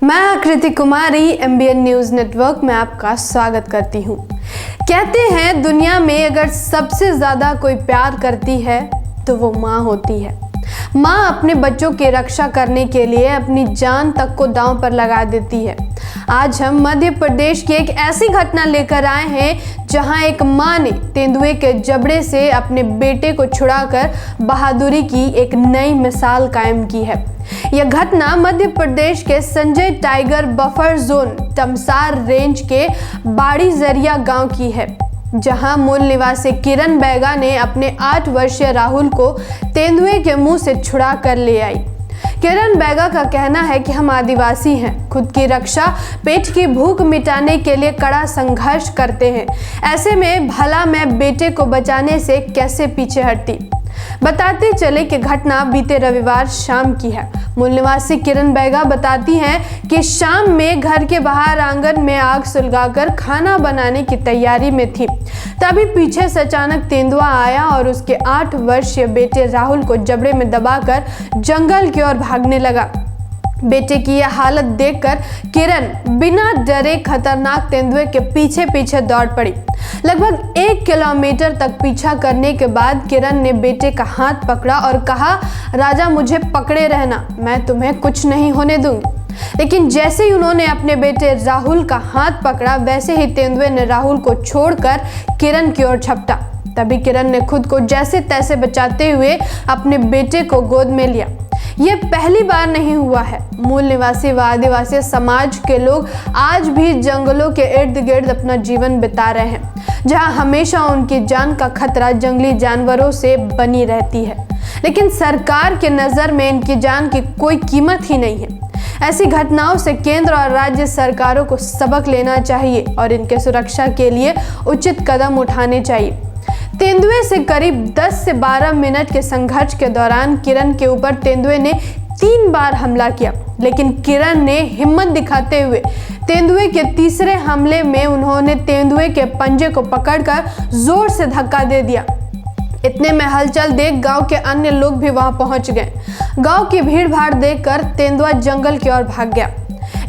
मैं आकृति कुमारी MBN news network में आपका स्वागत करती हूँ। कहते हैं दुनिया में अगर सबसे ज़्यादा कोई प्यार करती है तो वो माँ होती है। माँ अपने बच्चों की रक्षा करने के लिए अपनी जान तक को दांव पर लगा देती है। आज हम मध्य प्रदेश की एक ऐसी घटना लेकर आए हैं जहां एक माँ ने तेंदुए के जबड़े से अपने बेटे को छुड़ाकर बहादुरी की एक नई मिसाल कायम की है। यह घटना मध्य प्रदेश के Sanjay tiger buffer zone Tamsar range के बाड़ी जरिया गांव की है, जहां मूल निवासी किरण बैगा ने अपने 8 वर्षीय राहुल को तेंदुए के मुंह से छुड़ा कर ले आई। किरण बैगा का कहना है कि हम आदिवासी हैं, खुद की रक्षा, पेट की भूख मिटाने के लिए कड़ा संघर्ष करते हैं। ऐसे में भला मैं बेटे को बचाने से कैसे पीछे हटती। बताते चले कि घटना बीते रविवार शाम की है। मूल निवासी किरण बैगा बताती हैं कि शाम में घर के बाहर आंगन में आग सुलगाकर खाना बनाने की तैयारी में थी। तभी पीछे से अचानक तेंदुआ आया और उसके 8 वर्षीय बेटे राहुल को जबड़े में दबाकर जंगल की ओर भागने लगा। बेटे की यह हालत देखकर किरण बिना डरे खतरनाक तेंदुए के पीछे पीछे दौड़ पड़ी। लगभग 1 किलोमीटर तक पीछा करने के बाद किरण ने बेटे का हाथ पकड़ा और कहा, राजा मुझे पकड़े रहना, मैं तुम्हें कुछ नहीं होने दूंगी। लेकिन जैसे ही उन्होंने अपने बेटे राहुल का हाथ पकड़ा, वैसे ही तेंदुए ने राहुल को छोड़कर किरण की ओर झपटा। तभी किरण ने खुद को जैसे तैसे बचाते हुए अपने बेटे को गोद में लिया। ये पहली बार नहीं हुआ है। मूल निवासी व आदिवासी समाज के लोग आज भी जंगलों के इर्द गिर्द अपना जीवन बिता रहे हैं, जहां हमेशा उनकी जान का खतरा जंगली जानवरों से बनी रहती है। लेकिन सरकार के नज़र में इनकी जान की कोई कीमत ही नहीं है। ऐसी घटनाओं से केंद्र और राज्य सरकारों को सबक लेना चाहिए और इनके सुरक्षा के लिए उचित कदम उठाने चाहिए। तेंदुए से करीब 10 से 12 मिनट के संघर्ष के दौरान किरण के ऊपर तेंदुए ने 3 बार हमला किया, लेकिन किरण ने हिम्मत दिखाते हुए तेंदुए के तीसरे हमले में उन्होंने तेंदुए के पंजे को पकड़कर जोर से धक्का दे दिया। इतने में हलचल देख गांव के अन्य लोग भी वहां पहुंच गए। गांव की भीड़ भाड़ देखकर तेंदुआ जंगल की ओर भाग गया।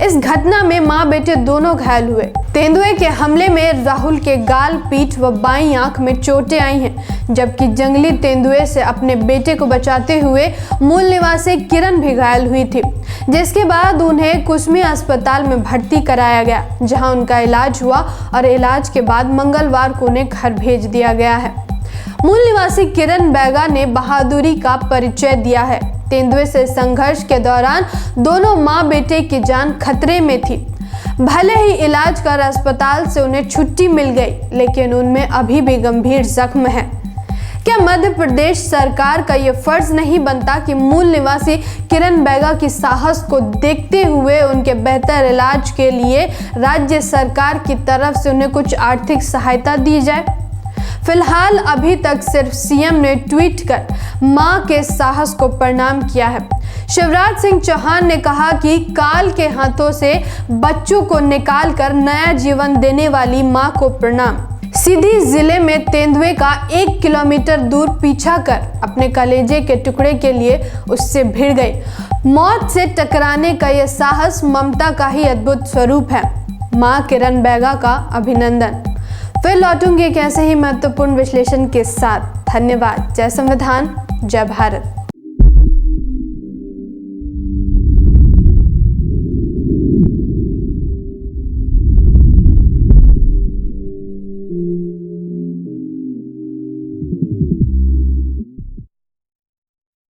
इस घटना में माँ बेटे दोनों घायल हुए। तेंदुए के हमले में राहुल के गाल, पीठ व बाईं आंख में चोटें आई हैं, जबकि जंगली तेंदुए से अपने बेटे को बचाते हुए मूल निवासी किरण भी घायल हुई थी, जिसके बाद उन्हें कुसमी अस्पताल में भर्ती कराया गया, जहां उनका इलाज हुआ और इलाज के बाद मंगलवार को उन्हें घर भेज दिया गया है। मूल निवासी किरण बैगा ने बहादुरी का परिचय दिया है। तेंदुए से संघर्ष के दौरान दोनों माँ बेटे की जान खतरे में थी। भले ही इलाज कर अस्पताल से उन्हें छुट्टी मिल गई, लेकिन उनमें अभी भी गंभीर जख्म है। क्या मध्य प्रदेश सरकार का ये फर्ज नहीं बनता कि मूल निवासी किरण बैगा की साहस को देखते हुए उनके बेहतर इलाज के लिए राज्य सरकार की तरफ से उन्हें कुछ आर्थिक सहायता दी जाए? फिलहाल अभी तक सिर्फ सीएम ने ट्वीट कर मां के साहस को प्रणाम किया है। शिवराज सिंह चौहान ने कहा कि काल के हाथों से बच्चों को निकाल कर नया जीवन देने वाली मां को प्रणाम। सीधी जिले में तेंदुए का 1 किलोमीटर दूर पीछा कर अपने कलेजे के टुकड़े के लिए उससे भिड़ गई। मौत से टकराने का यह साहस ममता का ही अद्भुत स्वरूप है। मां किरण बैगा का अभिनंदन। फिर लौटूंगी एक ऐसे ही महत्वपूर्ण विश्लेषण के साथ। धन्यवाद। जय संविधान, जय भारत।